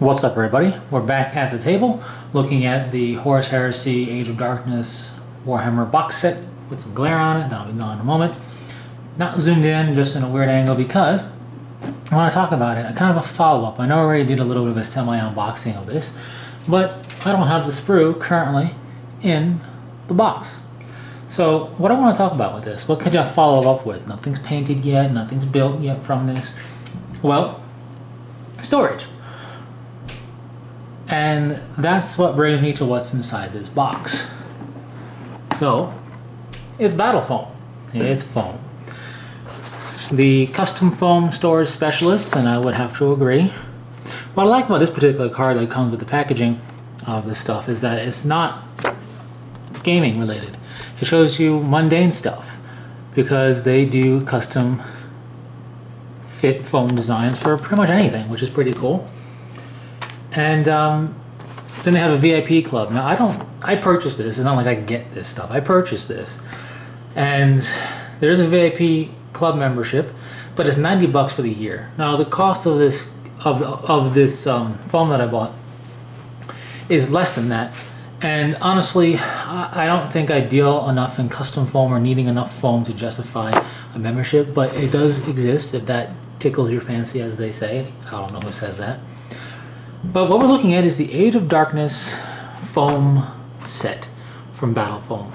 What's up, everybody? We're back at the table looking at the Horus Heresy Age of Darkness Warhammer box set with some glare on it. That'll be gone in a moment. Not zoomed in, just in a weird angle because I want to talk about it. Kind of a follow-up. I know I already did a little bit of a semi-unboxing of this, but I don't have the sprue currently in the box. So what I want to talk about with this, what could I follow up with? Nothing's painted yet, nothing's built yet from this. Well, storage. And that's what brings me to what's inside this box. So, it's battle foam. It's foam. The custom foam storage specialists, and I would have to agree. What I like about this particular card that comes with the packaging of this stuff is that it's not gaming related. It shows you mundane stuff because they do custom fit foam designs for pretty much anything, which is pretty cool. And then they have a VIP club. Now I purchased this. It's not like I get this stuff. I purchased this. And there's a VIP club membership, but it's $90 for the year. Now the cost of this foam that I bought is less than that. And honestly, I don't think I deal enough in custom foam or needing enough foam to justify a membership, but it does exist if that tickles your fancy, as they say. I don't know who says that. But what we're looking at is the Age of Darkness foam set from Battle Foam.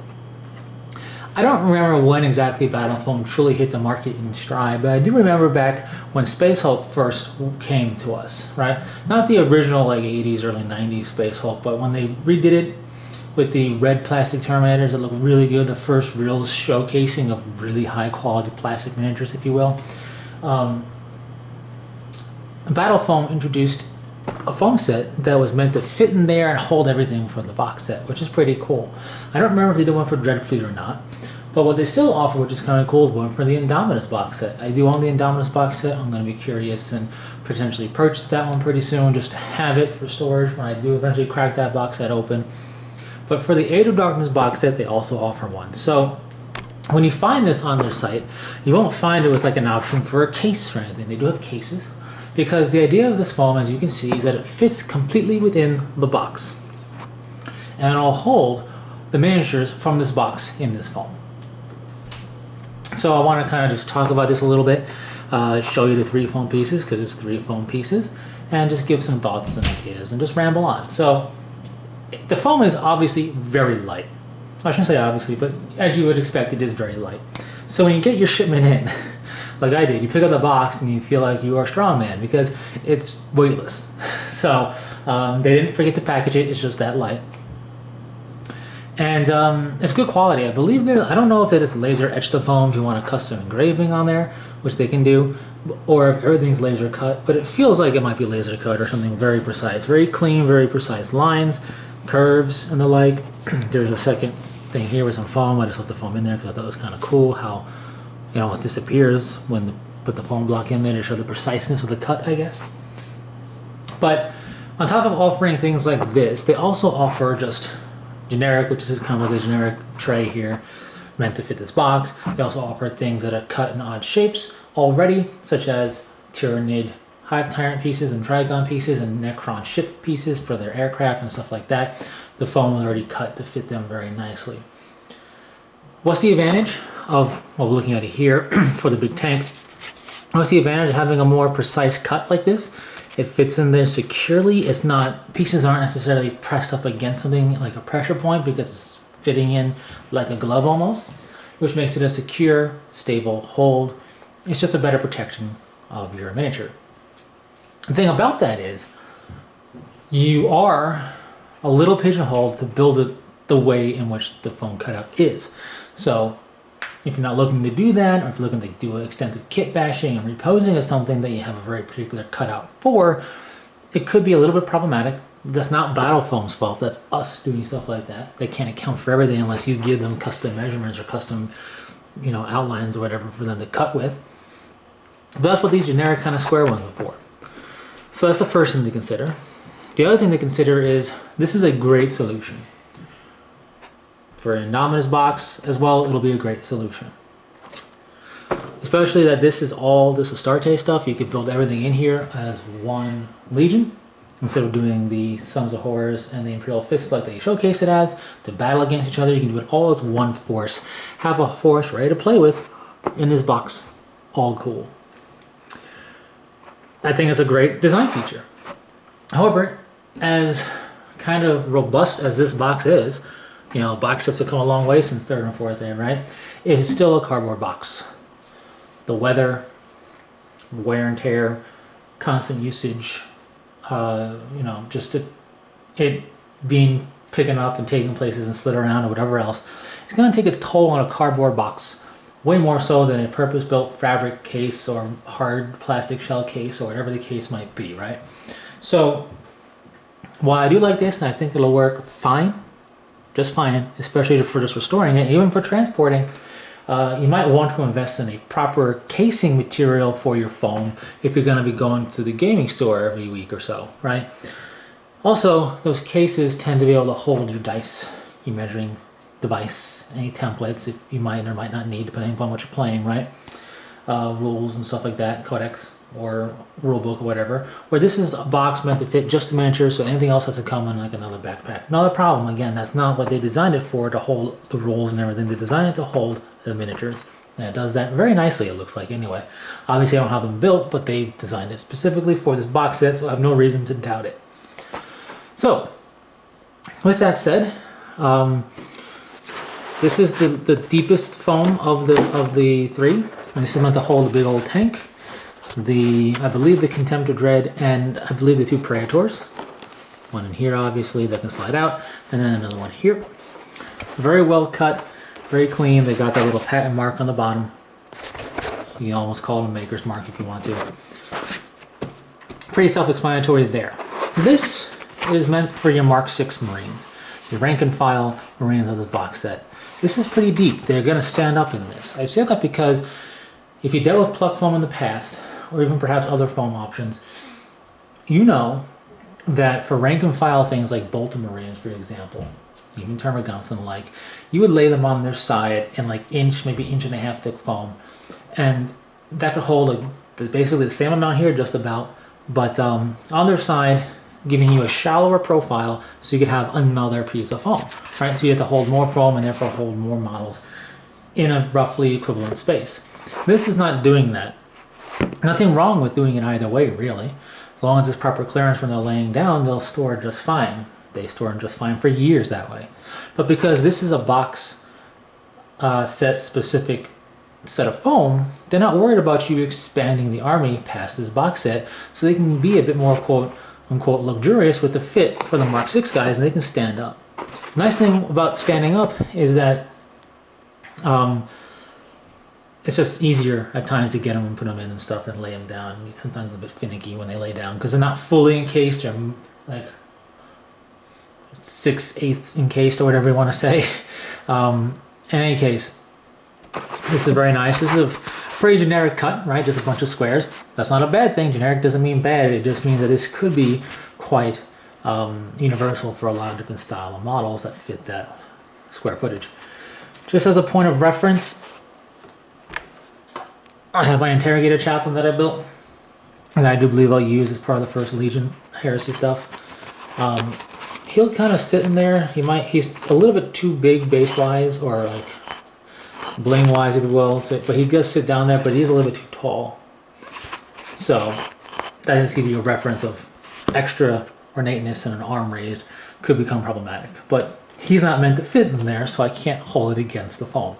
I don't remember when exactly Battle Foam truly hit the market in stride, but I do remember back when Space Hulk first came to us, right? Not the original like 80s, early 90s Space Hulk, but when they redid it with the red plastic Terminators that looked really good, the first real showcasing of really high quality plastic miniatures, if you will. Battle Foam introduced a foam set that was meant to fit in there and hold everything for the box set, which is pretty cool. I don't remember if they did one for Dreadfleet or not, but what they still offer, which is kind of cool, is one for the Indominus box set. I do own the Indominus box set. I'm going to be curious and potentially purchase that one pretty soon just to have it for storage when I do eventually crack that box set open. But for the Age of Darkness box set, they also offer one. So when you find this on their site, you won't find it with like an option for a case or anything. They do have cases. Because the idea of this foam, as you can see, is that it fits completely within the box. And it'll hold the miniatures from this box in this foam. So I want to kind of just talk about this a little bit, show you the 3 foam pieces, because it's 3 foam pieces, and just give some thoughts and ideas, and just ramble on. So the foam is obviously very light. I shouldn't say obviously, but as you would expect, it is very light. So when you get your shipment in, like I did, you pick up the box and you feel like you are strongman because it's weightless. So they didn't forget to package it. It's just that light, and it's good quality. I believe I don't know if it is laser etched the foam if you want a custom engraving on there, which they can do, or if everything's laser cut. But it feels like it might be laser cut or something very precise, very clean, very precise lines, curves, and the like. There's a second thing here with some foam. I just left the foam in there because I thought it was kind of cool how, you know, it disappears when you put the foam block in there to show the preciseness of the cut, I guess. But on top of offering things like this, they also offer just generic, which is kind of like a generic tray here, meant to fit this box. They also offer things that are cut in odd shapes already, such as Tyranid Hive Tyrant pieces and Trigon pieces and Necron ship pieces for their aircraft and stuff like that. The foam is already cut to fit them very nicely. What's the advantage of, well, looking at it here for the big tank, what's the advantage of having a more precise cut like this? It fits in there securely. It's not, pieces aren't necessarily pressed up against something like a pressure point because it's fitting in like a glove almost, which makes it a secure, stable hold. It's just a better protection of your miniature. The thing about that is you are a little pigeonholed to build it the way in which the foam cutout is. So if you're not looking to do that, or if you're looking to do extensive kit bashing and reposing of something that you have a very particular cutout for, it could be a little bit problematic. That's not Battle Foam's fault. That's us doing stuff like that. They can't account for everything unless you give them custom measurements or custom, you know, outlines or whatever for them to cut with. But that's what these generic kind of square ones are for. So that's the first thing to consider. The other thing to consider is this is a great solution. For an Indominus box as well, it'll be a great solution. Especially that this is all this Astarte stuff. You could build everything in here as one Legion, Instead of doing the Sons of Horus and the Imperial Fist like they showcase it as, to battle against each other, you can do it all as one force. Have a force ready to play with in this box. All cool. I think it's a great design feature. However, as kind of robust as this box is, you know, box sets have come a long way since 3rd and 4th ed, right? It is still a cardboard box. The weather, wear and tear, constant usage, you know, just it being picking up and taking places and slid around or whatever else, it's going to take its toll on a cardboard box, way more so than a purpose-built fabric case or hard plastic shell case or whatever the case might be, right? So while I do like this, and I think it'll work fine, just fine, especially for just restoring it, even for transporting, you might want to invest in a proper casing material for your foam if you're going to be going to the gaming store every week or so, right? Also, those cases tend to be able to hold your dice, your measuring device, any templates if you might or might not need, depending upon what you're playing, right? Rules and stuff like that, codex or rule book or whatever. Where this is a box meant to fit just the miniatures, so anything else has to come in like another backpack. Another problem, again, that's not what they designed it for, to hold the rules and everything. They designed it to hold the miniatures, and it does that very nicely, it looks like, anyway. Obviously I don't have them built, but they designed it specifically for this box set, so I have no reason to doubt it. So with that said, this is the deepest foam of the three, and this is meant to hold a big old tank. I believe the Contemptor Dread, and I believe the 2 Praetors. One in here, obviously, that can slide out, and then another one here. Very well cut, very clean. They got that little patent mark on the bottom. You can almost call it a maker's mark if you want to. Pretty self-explanatory there. This is meant for your Mark 6 Marines, your rank and file Marines of this box set. This is pretty deep. They're going to stand up in this. I say that because if you dealt with pluck foam in the past, or even perhaps other foam options, you know that for rank and file things like Bolter Marines, for example, even Termagants and the like, you would lay them on their side in like inch, maybe inch and a half thick foam, and that could hold basically the same amount here, just about, but on their side, giving you a shallower profile so you could have another piece of foam, right? So you have to hold more foam and therefore hold more models in a roughly equivalent space. This is not doing that. Nothing wrong with doing it either way, really. As long as there's proper clearance when they're laying down, they'll store just fine. They store them just fine for years that way. But because this is a box set specific set of foam, they're not worried about you expanding the army past this box set, so they can be a bit more quote unquote luxurious with the fit for the Mark 6 guys, and they can stand up. Nice thing about standing up is that it's just easier at times to get them and put them in and stuff than lay them down. Sometimes it's a bit finicky when they lay down because they're not fully encased. They're like 6/8 encased or whatever you want to say. In any case, this is very nice. This is a pretty generic cut, right? Just a bunch of squares. That's not a bad thing. Generic doesn't mean bad. It just means that this could be quite universal for a lot of different style of models that fit that square footage. Just as a point of reference, I have my Interrogator Chaplain that I built, and I do believe I'll use as part of the First Legion heresy stuff. He'll kind of sit in there. He's a little bit too big base-wise, or like bling-wise, if you will, but he does sit down there, but he's a little bit too tall. So that just gives you a reference of extra ornateness and an arm raised could become problematic. But he's not meant to fit in there, so I can't hold it against the foam.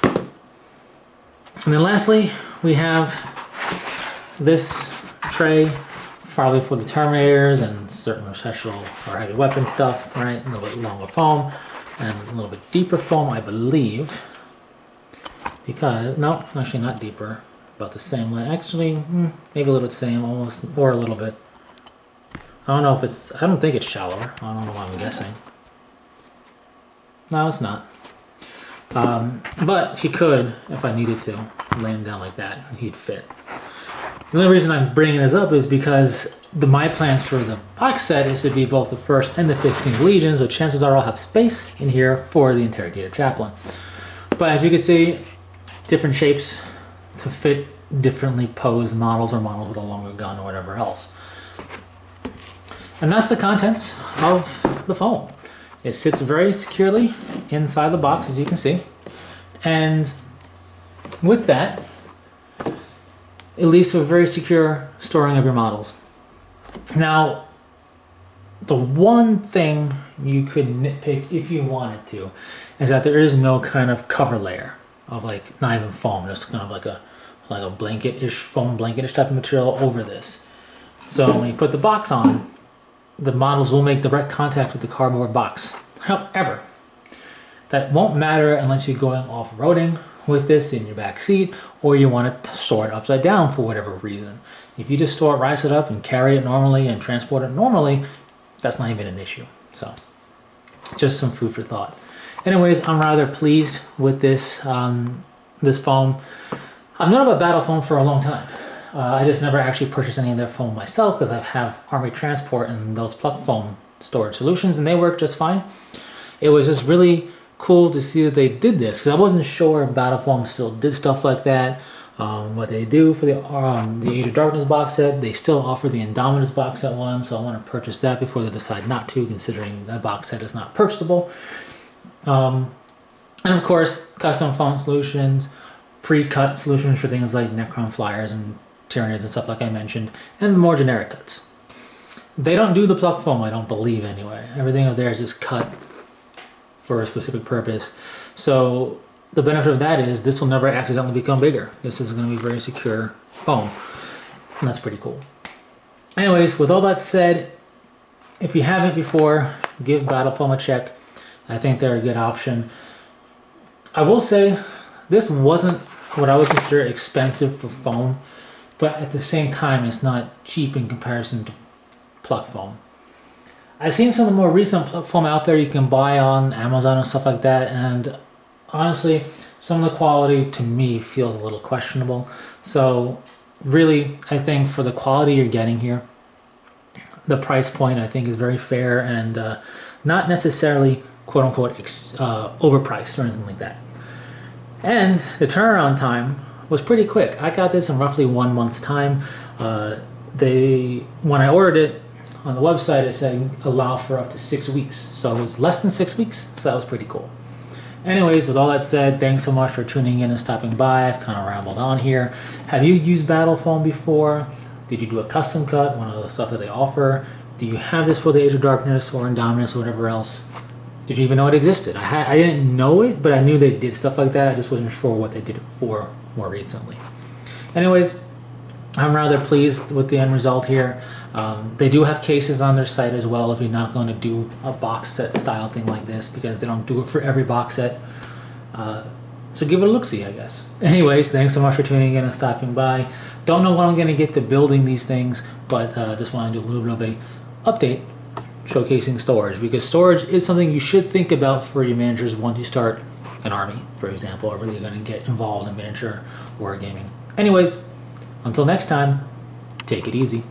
And then lastly, we have this tray, probably for the Terminators and certain special or heavy weapon stuff, right? A little bit longer foam and a little bit deeper foam, I believe. Because, no, actually not deeper, about the same length. Actually, maybe a little bit same, almost, or a little bit. I don't know if it's, I don't think it's shallower. I don't know why I'm guessing. No, it's not. But he could, if I needed to, lay him down like that, and he'd fit. The only reason I'm bringing this up is because my plans for the box set is to be both the 1st and the 15th Legion, so chances are I'll have space in here for the Interrogator Chaplain. But as you can see, different shapes to fit differently posed models or models with a longer gun or whatever else. And that's the contents of the foam. It sits very securely inside the box, as you can see. And with that, it leads to a very secure storing of your models. Now, the one thing you could nitpick if you wanted to is that there is no kind of cover layer of like, not even foam, just kind of like a blanket-ish, foam blanket-ish type of material over this. So when you put the box on, the models will make direct contact with the cardboard box. However, that won't matter unless you're going off-roading with this in your back seat, or you want to store it upside down for whatever reason. If you just store it, rise it up, and carry it normally and transport it normally, that's not even an issue. So, just some food for thought. Anyways, I'm rather pleased with this this foam. I've known about Battle Foam for a long time. I just never actually purchased any of their foam myself because I have Army Transport and those Pluck Foam storage solutions, and they work just fine. It was just really cool to see that they did this because I wasn't sure if Battle Foam still did stuff like that. What they do for the Age of Darkness box set, they still offer the Indominus box set one, so I want to purchase that before they decide not to, considering that box set is not purchasable. And of course, custom foam solutions, pre-cut solutions for things like Necron flyers and Tyranids and stuff like I mentioned, and more generic cuts. They don't do the Pluck Foam, I don't believe anyway. Everything up there is just cut for a specific purpose. So the benefit of that is this will never accidentally become bigger. This is going to be very secure foam, and that's pretty cool. Anyways, with all that said, if you haven't before, give Battle Foam a check. I think they're a good option. I will say this wasn't what I would consider expensive for foam, but at the same time, it's not cheap in comparison to Pluck Foam. I've seen some of the more recent Pluck Foam out there you can buy on Amazon and stuff like that, and honestly, some of the quality to me feels a little questionable. So really, I think for the quality you're getting here, the price point I think is very fair and not necessarily quote unquote overpriced or anything like that. And the turnaround time was pretty quick. I got this in roughly 1 month's time. When I ordered it on the website, it said allow for up to 6 weeks. So it was less than 6 weeks, so that was pretty cool. Anyways, with all that said, thanks so much for tuning in and stopping by. I've kind of rambled on here. Have you used Battle Foam before? Did you do a custom cut, one of the stuff that they offer? Do you have this for the Age of Darkness or Indominus or whatever else? Did you even know it existed? I didn't know it, but I knew they did stuff like that. I just wasn't sure what they did it for more recently. Anyways, I'm rather pleased with the end result here. They do have cases on their site as well if you're not going to do a box set style thing like this, because they don't do it for every box set. So give it a look-see, I guess. Anyways, thanks so much for tuning in and stopping by. Don't know when I'm going to get to building these things, but just want to do a little bit of a update showcasing storage, because storage is something you should think about for your managers once you start an army, for example, or really going to get involved in miniature wargaming. Anyways, until next time, take it easy.